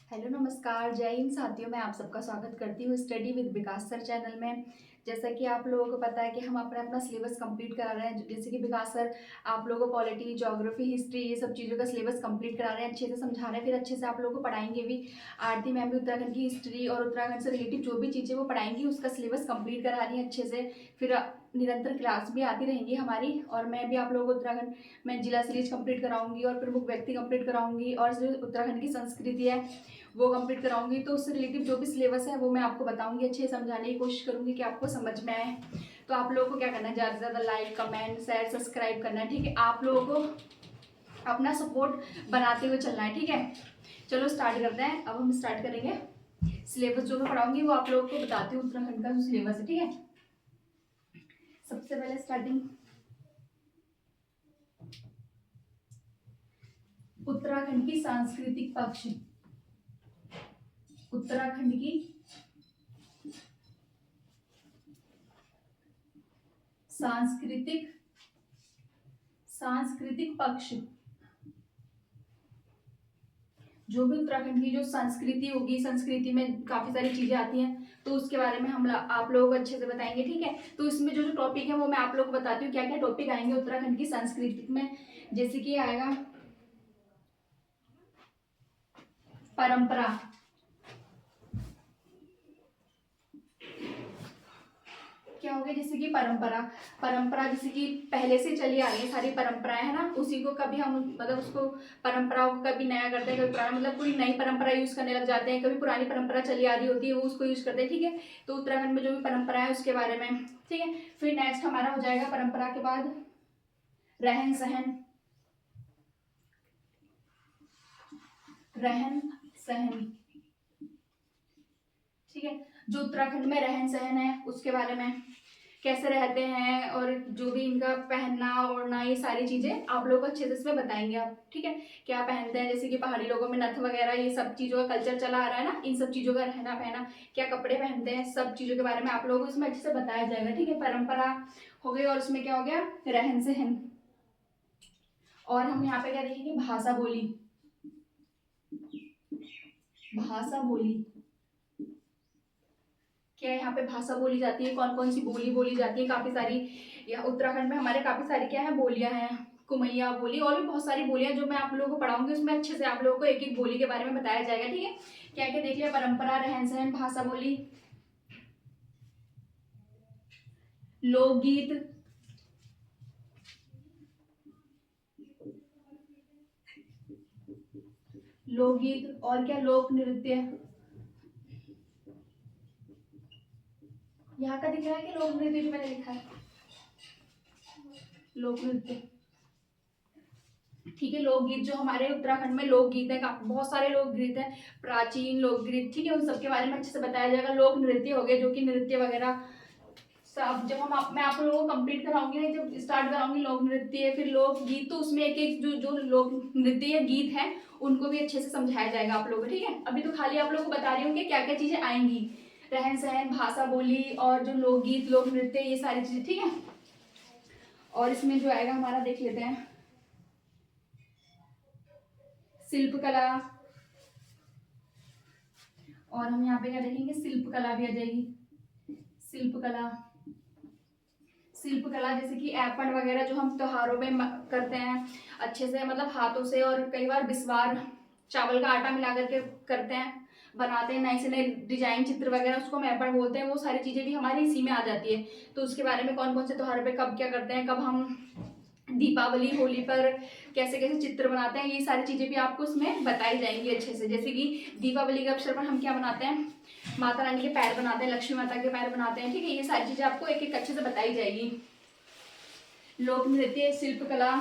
Hello नमस्कार, जय हिंद साथियों। मैं आप सबका स्वागत करती हूँ study with Vikas sir channel में। जैसा कि आप लोगों को पता है कि हम अपना अपना सिलेबस कंप्लीट करा रहे हैं। जैसे कि विकास सर आप लोगों को पॉलिटी, ज्योग्राफी, हिस्ट्री ये सब चीज़ों का सिलेबस कंप्लीट करा रहे हैं, अच्छे से समझा रहे हैं, फिर अच्छे से आप लोगों को पढ़ाएंगे भी। आरती मैम भी उत्तराखंड की हिस्ट्री और उत्तराखंड से रिलेटेड जो भी चीज़ें वो पढ़ाएंगी उसका सिलेबस कंप्लीट करा रही है अच्छे से। फिर निरंतर क्लास भी आती रहेंगी हमारी। और मैं भी आप लोगों को उत्तराखंड में जिला सीरीज कंप्लीट कराऊंगी और प्रमुख व्यक्ति कंप्लीट कराऊंगी और जो उत्तराखंड की संस्कृति है वो कंप्लीट कराऊंगी। तो उससे रिलेटिव जो भी सिलेबस है वो मैं आपको बताऊंगी, अच्छे से समझाने की कोशिश करूंगी कि आपको समझ में आए। तो आप लोगों को क्या करना है, ज़्यादा से ज़्यादा लाइक, कमेंट, शेयर, सब्सक्राइब करना है, ठीक है। आप लोगों को अपना सपोर्ट बनाते हुए चलना है, ठीक है। चलो स्टार्ट करते हैं। अब हम स्टार्ट करेंगे। सिलेबस जो मैं पढ़ाऊंगी वो आप लोगों को बताती हूँ, उत्तराखंड का जो सिलेबस है, ठीक है। सबसे पहले स्टार्टिंग उत्तराखंड की सांस्कृतिक पक्ष, उत्तराखंड की सांस्कृतिक सांस्कृतिक पक्ष। जो भी उत्तराखंड की जो संस्कृति होगी, संस्कृति में काफी सारी चीजें आती हैं, तो उसके बारे में हम आप लोगों को अच्छे से बताएंगे, ठीक है। तो इसमें जो जो टॉपिक है वो मैं आप लोगों को बताती हूँ क्या क्या टॉपिक आएंगे उत्तराखंड की संस्कृति में। जैसे कि आएगा परंपरा, क्या हो गया, जैसे कि परंपरा। परंपरा जैसे कि पहले से चली आ रही है सारी परंपराएं, है ना, उसी को कभी हम मतलब उसको परंपराओं को कभी नया करते हैं, कभी पुराना, मतलब कोई नई परंपरा यूज करने लग जाते हैं, कभी पुरानी परंपरा चली आ रही होती है वो उसको यूज करते हैं, ठीक है। तो उत्तराखंड में जो भी परंपरा है उसके बारे में, ठीक है। फिर नेक्स्ट हमारा हो जाएगा परंपरा के बाद रहन सहन, रहन सहन, ठीक है। जो उत्तराखंड में रहन सहन है उसके बारे में, कैसे रहते हैं और जो भी इनका पहनना ओढ़ना, ये सारी चीजें आप लोग अच्छे से इसमें बताएंगे आप, ठीक है। क्या पहनते हैं, जैसे कि पहाड़ी लोगों में नथ वगैरह, ये सब चीजों का कल्चर चला आ रहा है ना, इन सब चीजों का रहना पहना, क्या कपड़े पहनते हैं, सब चीजों के बारे में आप लोगों को इसमें अच्छे से बताया जाएगा, ठीक है। परंपरा हो गई और उसमें क्या हो गया, रहन सहन। और हम यहाँ पे क्या देखेंगे, भाषा बोली, भाषा बोली, क्या यहाँ पे भाषा बोली जाती है, कौन कौन सी बोली बोली जाती है, काफी सारी। या उत्तराखंड में हमारे काफी सारी क्या है, बोलियां हैं, कुमैया बोली, और भी बहुत सारी बोलियां जो मैं आप लोगों को पढ़ाऊंगी उसमें अच्छे से आप लोगों को एक एक बोली के बारे में बताया जाएगा, ठीक है। क्या क्या देख लिया, परंपरा, रहन सहन, भाषा बोली, लोकगीत, लोकगीत और क्या, लोक नृत्य। यहाँ का दिख रहा है कि लोक नृत्य जो मैंने लिखा है, लोक नृत्य, ठीक है। लोकगीत जो हमारे उत्तराखंड में लोकगीत है, बहुत सारे लोकगीत हैं, प्राचीन लोकगीत, ठीक है, उन सबके बारे में अच्छे से बताया जाएगा। लोक नृत्य हो गए जो कि नृत्य वगैरह सब, जब मैं आप लोगों को कंप्लीट कराऊंगी, जब स्टार्ट कराऊंगी लोक नृत्य फिर लोकगीत, तो उसमें एक एक जो जो लोक नृत्य या गीत है उनको भी अच्छे से समझाया जाएगा आप लोगों को, ठीक है। अभी तो खाली आप लोगों को बता रही हूँ कि क्या क्या चीजें आएंगी, रहन सहन, भाषा बोली और जो लोकगीत, लोक नृत्य, ये सारी चीजें, ठीक है। और इसमें जो आएगा हमारा देख लेते हैं, शिल्पकला। और हम यहाँ पे क्या देखेंगे, शिल्पकला भी आ जाएगी, शिल्पकला। शिल्पकला जैसे कि ऐपण वगैरह जो हम त्योहारों में करते हैं अच्छे से, मतलब हाथों से, और कई बार बिस्वार, चावल का आटा मिला करके करते हैं, बनाते हैं नए से नए डिजाइन, चित्र वगैरह, उसको हम ऐपण बोलते हैं। वो सारी चीजें भी हमारी इसी में आ जाती है। तो उसके बारे में कौन कौन से त्योहारों पे कब क्या करते हैं, कब हम दीपावली, होली पर कैसे कैसे चित्र बनाते हैं, ये सारी चीजें भी आपको इसमें बताई जाएंगी अच्छे से। जैसे कि दीपावली के अवसर पर हम क्या बनाते हैं, माता रानी के पैर बनाते हैं, लक्ष्मी माता के पैर बनाते हैं, ठीक है। ये सारी चीजें आपको एक एक अच्छे से बताई जाएगी। लोक नृत्य, शिल्पकला,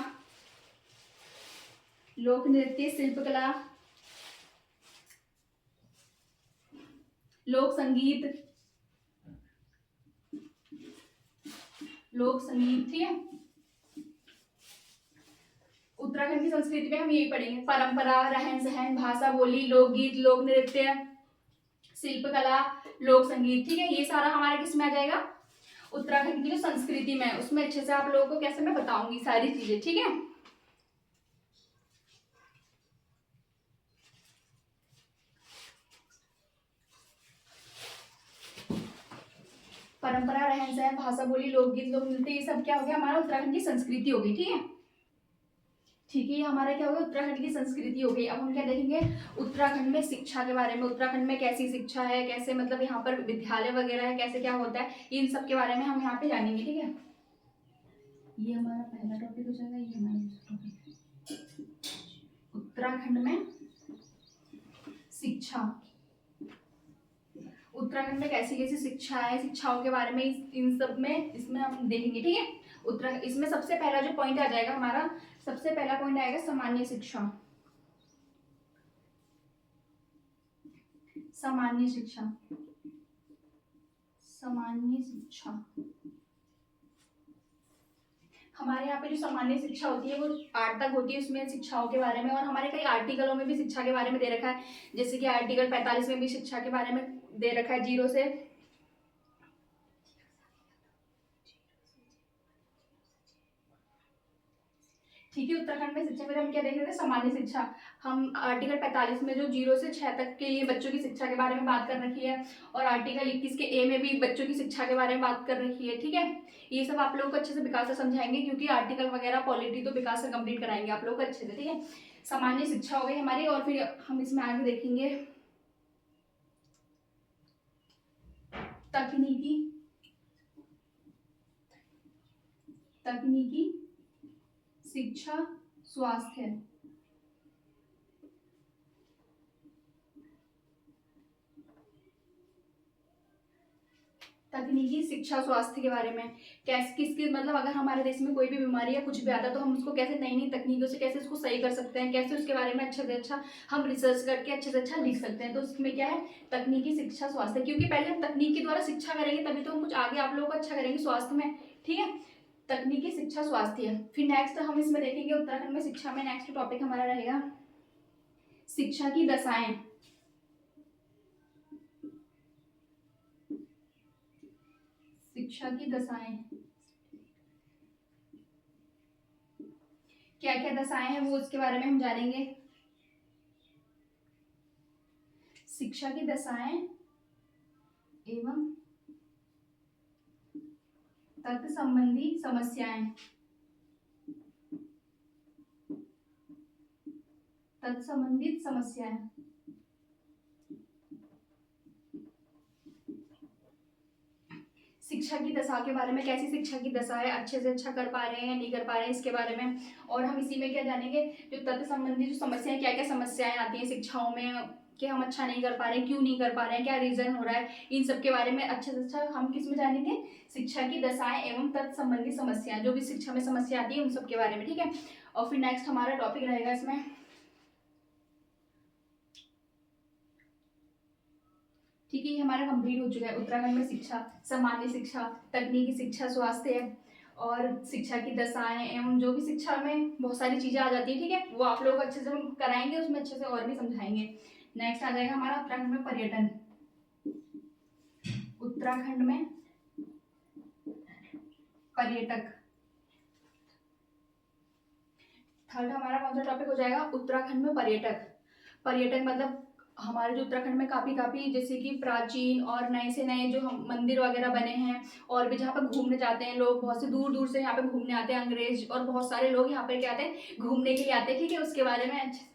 लोक नृत्य, शिल्पकला, लोक संगीत, लोक संगीत, ठीक है। उत्तराखंड की संस्कृति में हम यही पढ़ेंगे, परंपरा, रहन सहन, भाषा बोली, लोकगीत, लोक नृत्य, शिल्पकला, लोक संगीत, ठीक है। ये सारा हमारा किस में आ जाएगा, उत्तराखंड की जो संस्कृति में, उसमें अच्छे से आप लोगों को कैसे मैं बताऊंगी सारी चीजें, ठीक है। परंपरा, रहन सहन, भाषा, बोली, लोकगीत, लोक नृत्य, ये सब क्या हो गया हमारा उत्तराखंड की संस्कृति हो गई। ठीक है, ठीक है, ये हमारा क्या हो गया उत्तराखंड की संस्कृति हो गई। अब हम क्या देखेंगे उत्तराखंड में शिक्षा के बारे में, उत्तराखंड में कैसी शिक्षा है, कैसे मतलब यहाँ पर विद्यालय वगैरह है, कैसे क्या होता है, इन सब के बारे में हम यहाँ पे जानेंगे। ठीक है, ये हमारा पहला टॉपिक हो जाएगा। ये हमारा दूसरा टॉपिक उत्तराखंड में शिक्षा। उत्तराखंड में कैसी कैसी शिक्षा है, शिक्षाओं के बारे में इन सब में इसमें हम देखेंगे। ठीक है, उत्तराखंड इसमें सबसे पहला जो पॉइंट आ जाएगा हमारा, सबसे पहला पॉइंट आएगा सामान्य शिक्षा। सामान्य शिक्षा, सामान्य शिक्षा हमारे यहाँ पे जो सामान्य शिक्षा होती है वो 8 तक होती है, उसमें शिक्षाओं के बारे में, और हमारे कई आर्टिकलों में भी शिक्षा के बारे में दे रखा है। जैसे कि आर्टिकल 45 में भी शिक्षा के बारे में दे रखा है 0 से। ठीक है, उत्तराखंड में शिक्षा में हम क्या देख रहे थे सामान्य शिक्षा। हम आर्टिकल 45 में जो 0 से 6 तक के लिए बच्चों की शिक्षा के बारे में बात कर रखी है, और आर्टिकल 21 के ए में भी बच्चों की शिक्षा के बारे में बात कर रखी है। ठीक है, ये सब आप लोगों को अच्छे से विकास से समझाएंगे, क्योंकि आर्टिकल वगैरह पॉलिटी तो विकास से कंप्लीट कराएंगे आप लोग को अच्छे से। ठीक है, सामान्य शिक्षा हो गई हमारी, और फिर हम इसमें आगे देखेंगे तकनीकी, तकनीकी शिक्षा स्वास्थ्य। तकनीकी शिक्षा स्वास्थ्य के बारे में कैसे किसकी मतलब अगर हमारे देश में कोई भी बीमारी या कुछ भी आता है तो हम उसको कैसे नई नई तकनीकों से कैसे उसको सही कर सकते हैं, कैसे उसके बारे में अच्छे से अच्छा हम रिसर्च करके अच्छे से अच्छा लिख सकते हैं। तो उसमें क्या है तकनीकी शिक्षा स्वास्थ्य, क्योंकि पहले हम तकनीक के द्वारा शिक्षा करेंगे तभी तो हम कुछ आगे आप लोगों को अच्छा करेंगे स्वास्थ्य में। ठीक है, तकनीकी शिक्षा स्वास्थ्य। फिर नेक्स्ट हम इसमें देखेंगे उत्तराखंड में शिक्षा में नेक्स्ट टॉपिक हमारा रहेगा शिक्षा की दशाएं। शिक्षा की दशाएं क्या क्या दशाएं हैं वो उसके बारे में हम जानेंगे। शिक्षा की दशाएं एवं तत् संबंधी समस्याएं, तत्संबंधित समस्याएं। शिक्षा की दशा के बारे में, कैसी शिक्षा की दशा है, अच्छे से अच्छा कर पा रहे हैं नहीं कर पा रहे हैं इसके बारे में। और हम इसी में क्या जानेंगे जो तत्व संबंधी जो समस्याएं, क्या क्या समस्याएं आती हैं शिक्षाओं में कि हम अच्छा नहीं कर पा रहे हैं, क्यों नहीं कर पा रहे हैं, क्या रीजन हो रहा है, इन सब के बारे में अच्छे से अच्छा हम किस में जानेंगे शिक्षा की दशाएं एवं तत्संबंधी समस्याएं, जो भी शिक्षा में समस्या आती है उन सब के बारे में। ठीक है, और फिर नेक्स्ट हमारा टॉपिक रहेगा इसमें ठीक है, ये हमारा कंप्लीट हो चुका है उत्तराखंड में शिक्षा, सामान्य शिक्षा, तकनीकी शिक्षा स्वास्थ्य और शिक्षा की दशाएं एवं जो भी शिक्षा में बहुत सारी चीजें आ जाती है। ठीक है, वो आप लोग अच्छे से हम कराएंगे, उसमें अच्छे से और भी समझाएंगे। नेक्स्ट आ जाएगा हमारा उत्तराखंड में पर्यटन। उत्तराखंड में पर्यटक, थर्ड हमारा कौन सा टॉपिक हो जाएगा उत्तराखंड में पर्यटक। पर्यटक मतलब हमारे जो उत्तराखंड में काफी काफी जैसे कि प्राचीन और नए से नए जो हम मंदिर वगैरह बने हैं, और भी जहाँ पर घूमने जाते हैं लोग, बहुत से दूर दूर से यहाँ पे घूमने आते हैं, अंग्रेज और बहुत सारे लोग यहाँ पे क्या आते हैं घूमने के लिए आते हैं। ठीक है, उसके बारे में अच्छे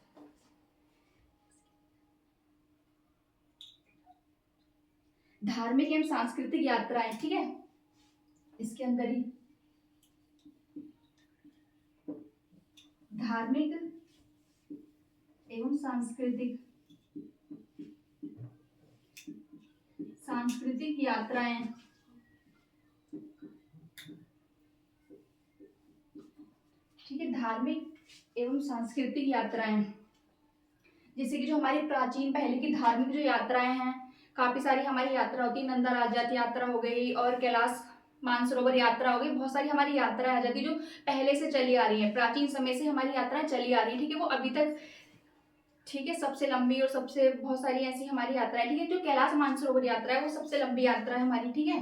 धार्मिक एवं सांस्कृतिक यात्राएं। ठीक है, इसके अंदर ही धार्मिक एवं सांस्कृतिक, सांस्कृतिक यात्राएं। ठीक है, धार्मिक एवं सांस्कृतिक यात्राएं, जैसे कि जो हमारी प्राचीन पहले की धार्मिक जो यात्राएं हैं, काफी सारी हमारी यात्रा होती है, नंदा राजजात यात्रा हो गई और कैलाश मानसरोवर यात्रा हो गई, बहुत सारी हमारी यात्राएं आ जाती है जो पहले से चली आ रही है, प्राचीन समय से हमारी यात्राएं चली आ रही है। ठीक है, वो अभी तक ठीक है सबसे लंबी और सबसे बहुत सारी ऐसी हमारी यात्राएं। ठीक है, जो कैलाश मानसरोवर यात्रा है वो सबसे लंबी यात्रा है हमारी। ठीक है,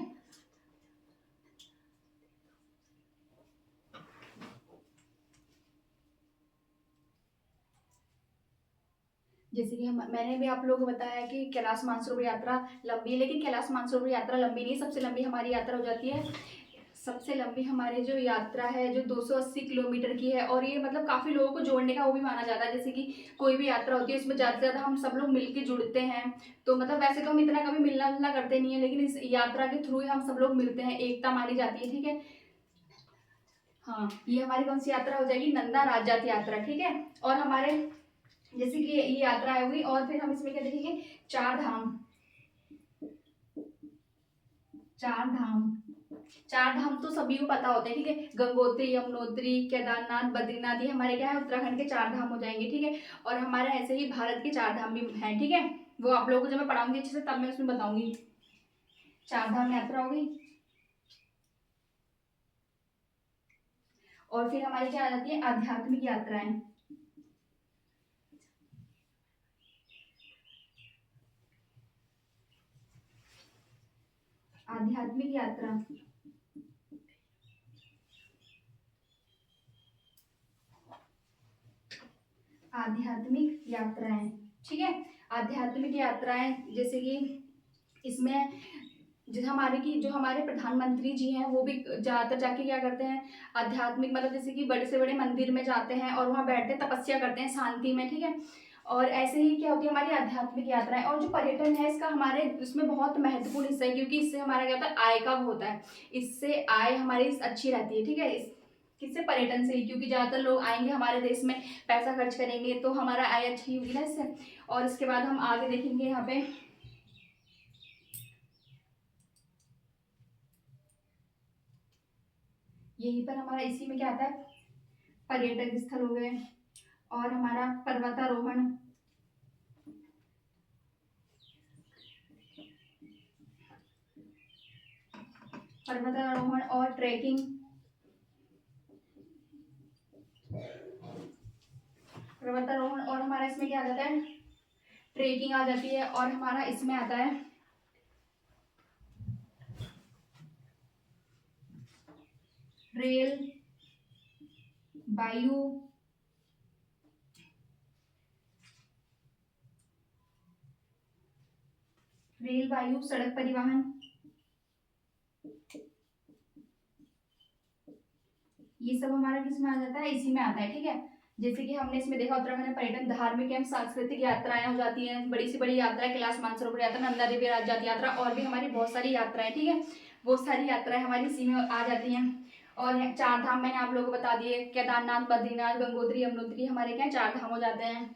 जैसे कि हम मैंने भी आप लोगों को बताया कि कैलाश मानसरोवर यात्रा लंबी है, लेकिन कैलाश मानसरोवर यात्रा लंबी नहीं, सबसे लंबी हमारी यात्रा हो जाती है, सबसे लंबी हमारी जो यात्रा है जो 280 किलोमीटर की है। और ये मतलब काफ़ी लोगों को जोड़ने का वो भी माना जाता है, जैसे कि कोई भी यात्रा होती है उसमें ज़्यादा से ज़्यादा हम सब लोग मिलके जुड़ते हैं। तो मतलब वैसे तो हम इतना कभी मिलना जुलना करते नहीं है, लेकिन इस यात्रा के थ्रू ही हम सब लोग मिलते हैं, एकता मानी जाती है, ठीक है। हाँ, ये हमारी कौन सी यात्रा हो जाएगी, नंदा राजजात यात्रा, ठीक है। और हमारे जैसे कि ये यात्रा होगी, और फिर हम इसमें क्या देखेंगे, चार धाम। चार धाम, चार धाम तो सभी को पता होते हैं, ठीक है। गंगोत्री, यमुनोत्री, केदारनाथ, बद्रीनाथ, ये हमारे क्या है, उत्तराखंड के चार धाम हो जाएंगे, ठीक है। और हमारे ऐसे ही भारत के चार धाम भी हैं, ठीक है। वो आप लोगों को जब मैं पढ़ाऊंगी अच्छे से तब मैं उसमें बताऊंगी। चार धाम यात्रा हो गई। और फिर हमारी क्या आ जाती है, आध्यात्मिक यात्राएं। आध्यात्मिक यात्रा, आध्यात्मिक यात्राएं, ठीक है। आध्यात्मिक यात्राएं जैसे कि इसमें जो हमारे प्रधानमंत्री जी हैं वो भी ज्यादातर जाके क्या करते हैं, आध्यात्मिक मतलब जैसे कि बड़े से बड़े मंदिर में जाते हैं और वहां बैठते हैं, तपस्या करते हैं शांति में, ठीक है। और ऐसे ही क्या होती है हमारी आध्यात्मिक यात्राएं। और जो पर्यटन है इसका हमारे उसमें बहुत महत्वपूर्ण हिस्सा है, क्योंकि इससे हमारा क्या होता है, आय का वो होता है, इससे आय हमारी अच्छी रहती है, ठीक है। इस किससे, पर्यटन से ही, क्योंकि ज्यादातर लोग आएंगे हमारे देश में, पैसा खर्च करेंगे तो हमारा आय अच्छी होगी ना इससे। और इसके बाद हम आगे देखेंगे यहाँ पे, यहीं पर हमारा इसी में क्या आता है, पर्यटक स्थल हो गए। और हमारा पर्वतारोहण, पर्वतारोहण और ट्रैकिंग, पर्वतारोहण और हमारा इसमें क्या आ जाता है, ट्रेकिंग आ जाती है। और हमारा इसमें आता है रेल, वायु, रेल वायु सड़क परिवहन, ये सब हमारा किस में आ जाता है, इसी में आता है, ठीक है। जैसे कि हमने इसमें देखा उत्तराखंड में पर्यटन, धार्मिक एवं सांस्कृतिक यात्राएं हो जाती हैं, बड़ी से बड़ी यात्रा, कैलाश मानसरोवर यात्रा, नंदा देवी राजजात यात्रा, और भी हमारी बहुत सारी यात्राएं, ठीक है। वो सारी यात्राएं हमारी इसी में आ जाती हैं। और चार धाम मैंने आप लोगों को बता दिए, केदारनाथ, बद्रीनाथ, गंगोत्री, यमुनोत्री, हमारे क्या चार धाम हो जाते हैं।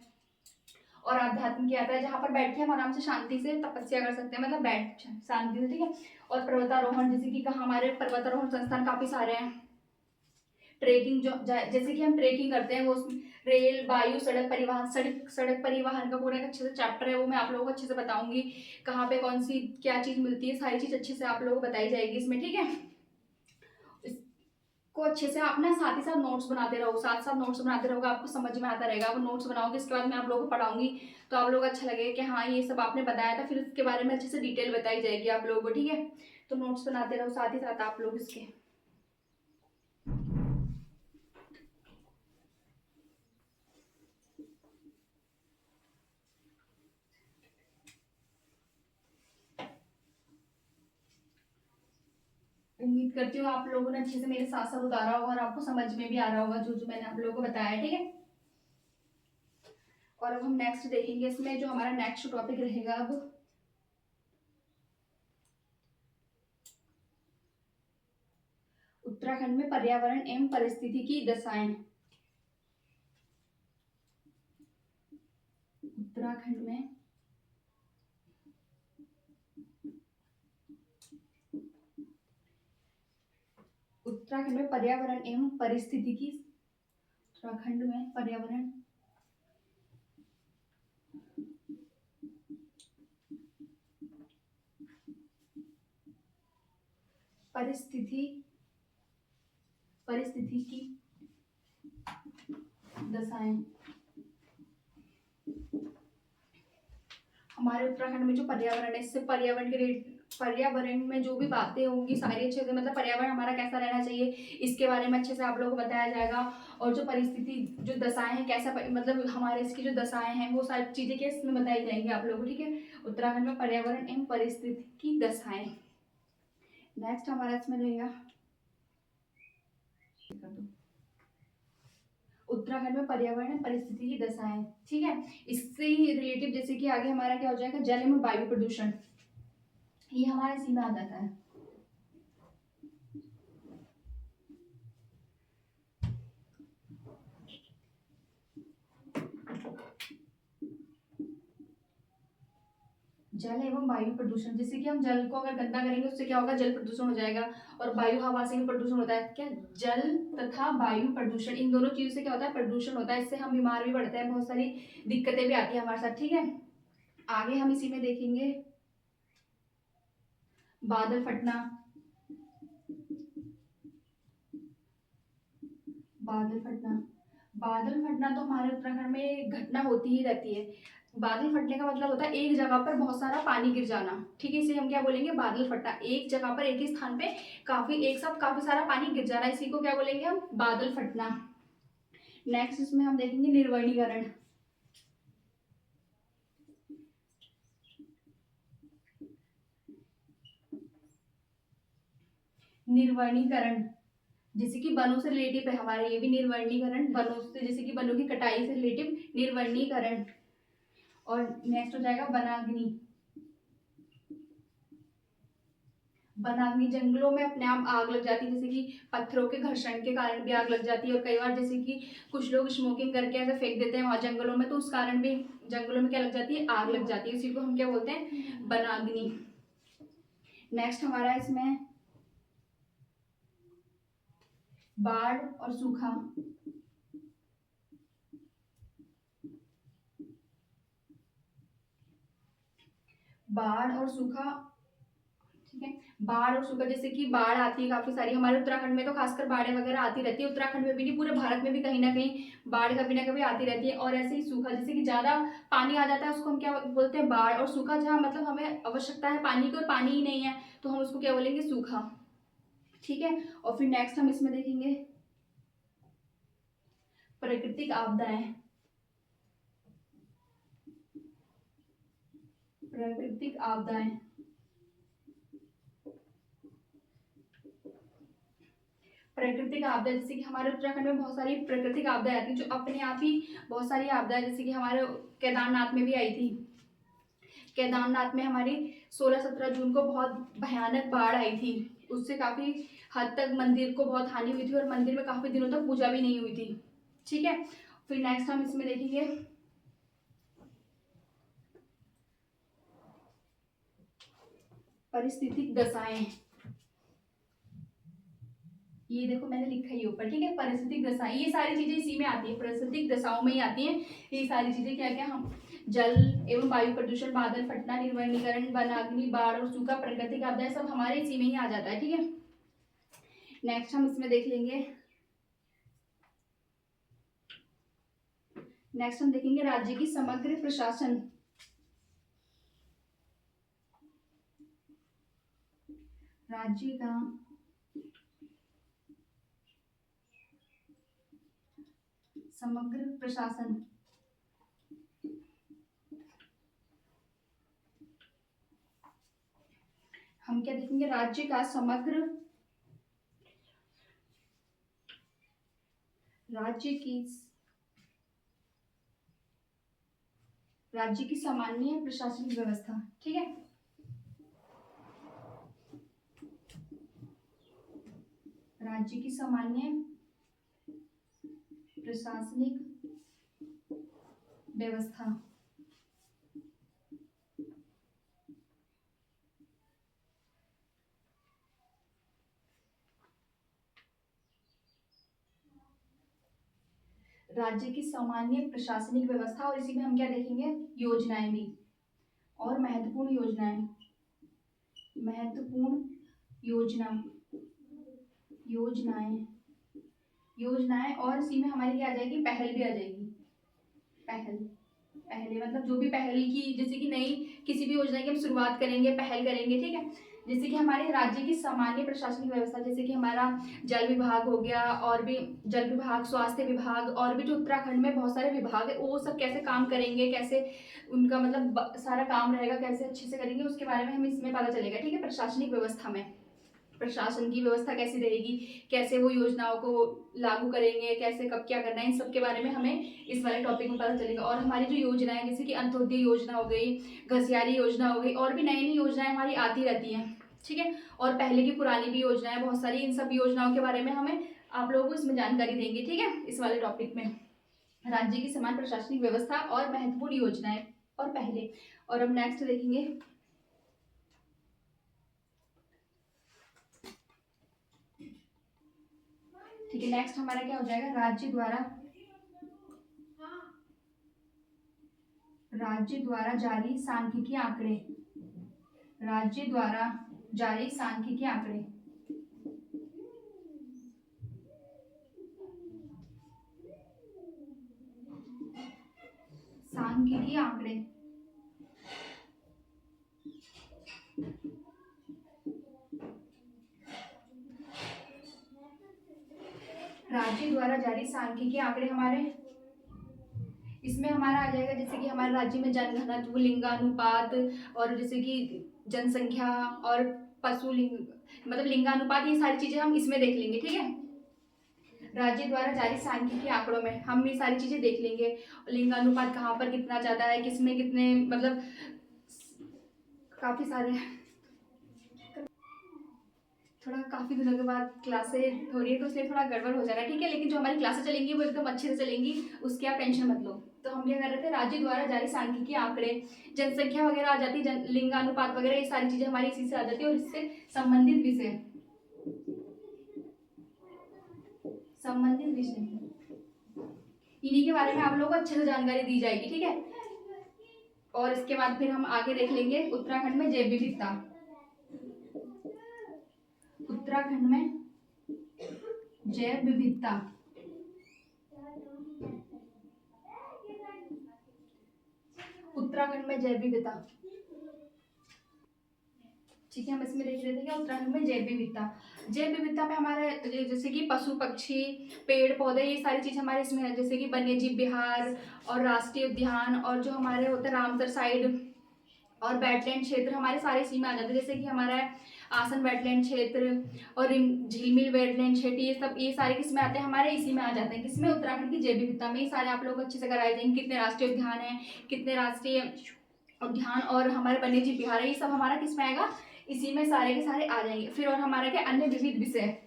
और आध्यात्मिक यात्रा है जहाँ पर बैठ के हम आराम से शांति से तपस्या कर सकते हैं, मतलब बैठ शांति से, ठीक है। और पर्वतारोहण, जैसे कि कहा हमारे पर्वतारोहण संस्थान काफी सारे हैं। ट्रेकिंग जो जैसे कि हम ट्रेकिंग करते हैं वो रेल वायु सड़क परिवहन, सड़क परिवहन का पूरा एक अच्छे से चैप्टर है, वो मैं आप लोगों को अच्छे से बताऊंगी, कहाँ पे कौन सी क्या चीज मिलती है, सारी चीज अच्छे से आप लोगों को बताई जाएगी इसमें, ठीक है। को अच्छे से आप ना साथ ही साथ नोट्स बनाते रहो, साथ साथ नोट्स बनाते रहोगे, आपको समझ में आता रहेगा। आप नोट्स बनाओगे, इसके बाद मैं आप लोगों को पढ़ाऊंगी तो आप लोगों को अच्छा लगेगा कि हाँ ये सब आपने बताया था, फिर उसके बारे में अच्छे से डिटेल बताई जाएगी आप लोगों को, ठीक है। तो नोट्स बनाते रहो साथ ही साथ आप लोग इसके। उम्मीद करती हूँ आप लोगों ने अच्छे से मेरे साथ साथ उतारा होगा और आपको समझ में भी आ रहा होगा जो जो मैंने आप लोगों को बताया, ठीक है। और अब हम नेक्स्ट देखेंगे इसमें, जो हमारा नेक्स्ट टॉपिक रहेगा अब, उत्तराखंड में पर्यावरण एवं परिस्थिति की दशाएं। उत्तराखंड में उत्तराखंड में पर्यावरण एवं परिस्थिति की, उत्तराखंड में पर्यावरण परिस्थिति परिस्थिति की दशाएं। हमारे उत्तराखंड में जो पर्यावरण है, इससे पर्यावरण के पर्यावरण में जो भी बातें होंगी सारी अच्छे से, मतलब पर्यावरण हमारा कैसा रहना चाहिए इसके बारे में अच्छे से आप लोगों को बताया जाएगा। और जो परिस्थिति जो दशाएं हैं कैसा मतलब हमारे इसकी जो दशाएं हैं वो सारी चीजें क्या इसमें बताई जाएंगी आप लोगों को, ठीक है। उत्तराखंड में पर्यावरण एवं परिस्थिति की दशाएं। नेक्स्ट हमारा इसमें रहेगा उत्तराखंड में पर्यावरण परिस्थिति की दशाएं, ठीक है। इससे ही रिलेटिव जैसे कि आगे हमारा क्या हो जाएगा, जल एवं वायु प्रदूषण, ये हमारा इसी में आ जाता है। जल एवं वायु प्रदूषण, जैसे कि हम जल को अगर गंदा करेंगे उससे क्या होगा, जल प्रदूषण हो जाएगा। और वायु हवा से भी प्रदूषण होता है, क्या जल तथा वायु प्रदूषण इन दोनों चीजों से क्या होता है, प्रदूषण होता है। इससे हम बीमार भी पड़ते हैं, बहुत सारी दिक्कतें भी आती है हमारे साथ, ठीक है। आगे हम इसी में देखेंगे बादल फटना। बादल फटना, बादल फटना तो हमारे उत्तराखंड में घटना होती ही रहती है। बादल फटने का मतलब होता है एक जगह पर बहुत सारा पानी गिर जाना, ठीक है। इसे हम क्या बोलेंगे, बादल फटना। एक जगह पर एक ही स्थान पे काफी एक साथ काफी सारा पानी गिर जाना, इसी को क्या बोलेंगे हम, बादल फटना। नेक्स्ट इसमें हम देखेंगे निर्वनीकरण। निर्वनीकरण जैसे कि वनों से रिलेटिव है हमारे, ये भी निर्वनीकरण वनों से, जैसे कि वनों की कटाई से रिलेटिव निर्वनीकरण। और नेक्स्ट हो जाएगा वनाग्नि। वनाग्नि जंगलों में अपने आप आग लग जाती है, जैसे कि पत्थरों के घर्षण के कारण भी आग लग जाती है। और कई बार जैसे कि कुछ लोग स्मोकिंग करके ऐसे फेंक देते हैं वहां जंगलों में, तो उस कारण भी जंगलों में क्या लग जाती है, आग लग जाती है। उसी को हम क्या बोलते हैं, वनाग्नि। नेक्स्ट हमारा इसमें बाढ़ और सूखा। बाढ़ और सूखा, ठीक है। बाढ़ और सूखा, जैसे कि बाढ़ आती है काफी सारी हमारे उत्तराखंड में, तो खासकर बाढ़ें वगैरह आती रहती है। उत्तराखंड में भी नहीं, पूरे भारत में भी कहीं ना कहीं बाढ़ कभी ना कभी आती रहती है। और ऐसे ही सूखा, जैसे कि ज्यादा पानी आ जाता है उसको हम क्या बोलते हैं, बाढ़। और सूखा जहाँ मतलब हमें आवश्यकता है पानी की और पानी ही नहीं है, तो हम उसको क्या बोलेंगे, सूखा, ठीक है। और फिर नेक्स्ट हम इसमें देखेंगे प्राकृतिक आपदाएं। प्राकृतिक आपदाएं, प्राकृतिक आपदा, जैसे कि हमारे उत्तराखंड में बहुत सारी प्राकृतिक आपदाएं आती हैं जो अपने आप ही बहुत सारी आपदाएं, जैसे कि हमारे केदारनाथ में भी आई थी। केदारनाथ में हमारी 16-17 जून को बहुत भयानक बाढ़ आई थी। उससे काफी हद तक मंदिर को बहुत हानि हुई थी और मंदिर में काफी दिनों तक पूजा भी नहीं हुई थी, ठीक है। फिर नेक्स्ट हम इसमें देखेंगे परिस्थितिक दशाएं। ये देखो मैंने लिखा ही ऊपर, ठीक है। परिस्थितिक दशाएं, ये सारी चीजें इसी में आती है, परिस्थितिक दशाओं में ही आती हैं ये सारी चीजें। क्या क्या हम, जल एवं वायु प्रदूषण, बादल फटना, निर्वनीकरण, वनाग्नि, बाढ़ और सूखा, प्राकृतिक आपदाएं, सब हमारे इसी में ही आ जाता है, ठीक है। नेक्स्ट हम इसमें देख लेंगे, नेक्स्ट हम देखेंगे राज्य की समग्र प्रशासन। राज्य का समग्र प्रशासन, हम क्या देखेंगे, राज्य का समग्र, राज्य की, राज्य की सामान्य प्रशासनिक व्यवस्था, ठीक है। राज्य की सामान्य प्रशासनिक व्यवस्था, राज्य की सामान्य प्रशासनिक व्यवस्था। और इसी में हम क्या देखेंगे, योजनाएं भी, और महत्वपूर्ण योजनाएं, महत्वपूर्ण योजना, योजनाएं, योजनाएं। और इसी में हमारी क्या आ जाएगी, पहल भी आ जाएगी। पहल, पहले मतलब जो भी पहल की, जैसे कि नई किसी भी योजना की हम शुरुआत करेंगे, पहल करेंगे, ठीक है। जैसे कि हमारे राज्य की सामान्य प्रशासनिक व्यवस्था, जैसे कि हमारा जल विभाग हो गया, और भी जल विभाग, स्वास्थ्य विभाग, और भी जो उत्तराखंड में बहुत सारे विभाग है वो सब कैसे काम करेंगे, कैसे उनका मतलब सारा काम रहेगा, कैसे अच्छे से करेंगे, उसके बारे में हमें इसमें पता चलेगा। ठीक है, प्रशासनिक व्यवस्था में प्रशासन की व्यवस्था कैसी रहेगी, कैसे वो योजनाओं को लागू करेंगे, कैसे कब क्या करना है, इन सब के बारे में हमें इस वाले टॉपिक में पता चलेगा। और हमारी जो योजनाएं, जैसे कि अंत्योदय योजना हो गई, घसियारी योजना हो गई, और भी नई नई योजनाएं हमारी आती रहती हैं। ठीक है, और पहले की पुरानी भी योजनाएं बहुत सारी, इन सब योजनाओं के बारे में हमें आप लोगों को इसमें जानकारी देंगे। ठीक है, इस वाले टॉपिक में राज्य की समान प्रशासनिक व्यवस्था और महत्वपूर्ण योजनाएं और पहले। और अब नेक्स्ट देखेंगे, ठीक है, नेक्स्ट हमारा क्या हो जाएगा, राज्य द्वारा जारी सांख्यिकीय आंकड़े, राज्य द्वारा जारी सांख्यिकीय आंकड़े, सांख्यिकीय आंकड़े। राज्य द्वारा जारी सांख्यिकीय आंकड़े हमारे, इसमें हमारा आ जाएगा जैसे कि हमारे राज्य में जनघनत्व, लिंगानुपात, और जैसे कि जनसंख्या और पशु लिंग, मतलब लिंगानुपात, ये सारी चीजें हम इसमें देख लेंगे। ठीक है, राज्य द्वारा जारी सांख्यिकीय आंकड़ों में हम ये सारी चीजें देख लेंगे। लिंगानुपात कहाँ पर कितना ज्यादा है, किसमें कितने, मतलब काफी सारे, थोड़ा काफी दिनों के बाद क्लासें हो रही है तो इसलिए थोड़ा गड़बड़ हो जा रहा है। ठीक है, लेकिन जो हमारी क्लासें चलेंगी वो एकदम अच्छे से चलेंगी, उसकी आप टेंशन मत लो। तो हम क्या कर रहे थे, राज्य द्वारा जारी सांख्यिकीय आंकड़े, जनसंख्या वगैरह आ जाती है, लिंगानुपात वगैरह, ये सारी चीजें हमारी इसी से आ जाती है। और इससे संबंधित विषय, इन्हीं के बारे में आप लोगों को अच्छे से जानकारी दी जाएगी। ठीक है, और इसके बाद फिर हम आगे देख लेंगे उत्तराखंड में जैव विविधता, उत्तराखंड में जैव विविधता, उत्तराखंड में जैव विविधता। ठीक है, हम इसमें देख रहे थे कि उत्तराखंड में जैव विविधता में हमारे जैसे कि पशु पक्षी, पेड़ पौधे, ये सारी चीज हमारे इसमें है, जैसे कि वन्य जीव विहार और राष्ट्रीय उद्यान, और जो हमारे होते हैं रामसर साइड और वेटलैंड क्षेत्र, हमारे सारे इसी में आ जाते हैं। जैसे कि हमारा आसन वेटलैंड क्षेत्र और झिलमिल वेटलैंड क्षेत्र, ये सब, ये सारे किसमें आते हैं, हमारे इसी में आ जाते हैं। किसमें, उत्तराखंड की जैव विविधता में। ये सारे आप लोग अच्छे से कराए जाएंगे, कितने राष्ट्रीय उद्यान है, कितने राष्ट्रीय उद्यान और हमारे वन्य जीव विहार है, ये सब हमारा किसमें आएगा, इसी में सारे के सारे आ जाएंगे। फिर और हमारा क्या, अन्य विविध विषय,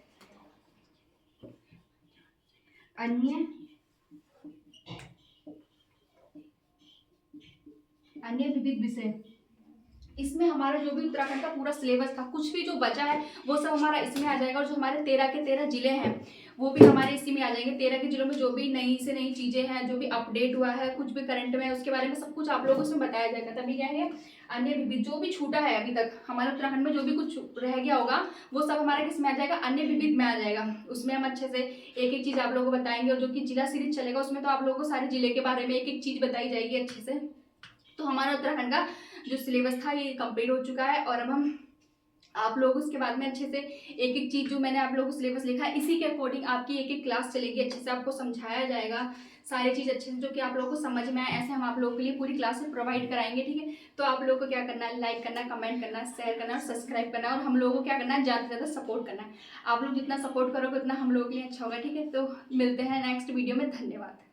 अन्य विविध विषय, इसमें हमारा जो भी उत्तराखंड का पूरा सिलेबस था, कुछ भी जो बचा है वो सब हमारा इसमें आ जाएगा। और जो हमारे 13 के 13 जिले हैं वो भी हमारे इसी में आ जाएंगे। 13 के जिलों में जो भी नई से नई चीजें हैं, जो भी अपडेट हुआ है, कुछ भी करंट में है, उसके बारे में सब कुछ आप लोगों को इसमें बताया जाएगा। तभी क्या है, अन्य विविध, जो भी छूटा है अभी तक हमारे उत्तराखंड में, जो भी कुछ रह गया होगा वो सब हमारे किसमें आ जाएगा, अन्य विविध में आ जाएगा। उसमें हम अच्छे से एक एक चीज आप लोगों को बताएंगे। और जो कि जिला सीरीज चलेगा उसमें तो आप लोगों को सारे जिले के बारे में एक एक चीज बताई जाएगी अच्छे से। तो हमारा उत्तराखंड का जो सिलेबस था ये कंप्लीट हो चुका है। और अब हम आप लोग उसके बाद में अच्छे से एक एक चीज जो मैंने आप लोगों को सिलेबस लिखा है, इसी के अकॉर्डिंग आपकी एक एक क्लास चलेगी, अच्छे से आपको समझाया जाएगा सारी चीज अच्छे से, जो कि आप लोगों को समझ में आए, ऐसे हम आप लोगों के लिए पूरी क्लास में प्रोवाइड कराएंगे। ठीक है, तो आप लोगों को क्या करना है, लाइक करना, कमेंट करना, शेयर करना और सब्सक्राइब करना, और हम लोगों को क्या करना है, ज़्यादा से ज़्यादा सपोर्ट करना है। आप लोग जितना सपोर्ट करोगे उतना हम लोगों के लिए अच्छा होगा। ठीक है, तो मिलते हैं नेक्स्ट वीडियो में, धन्यवाद।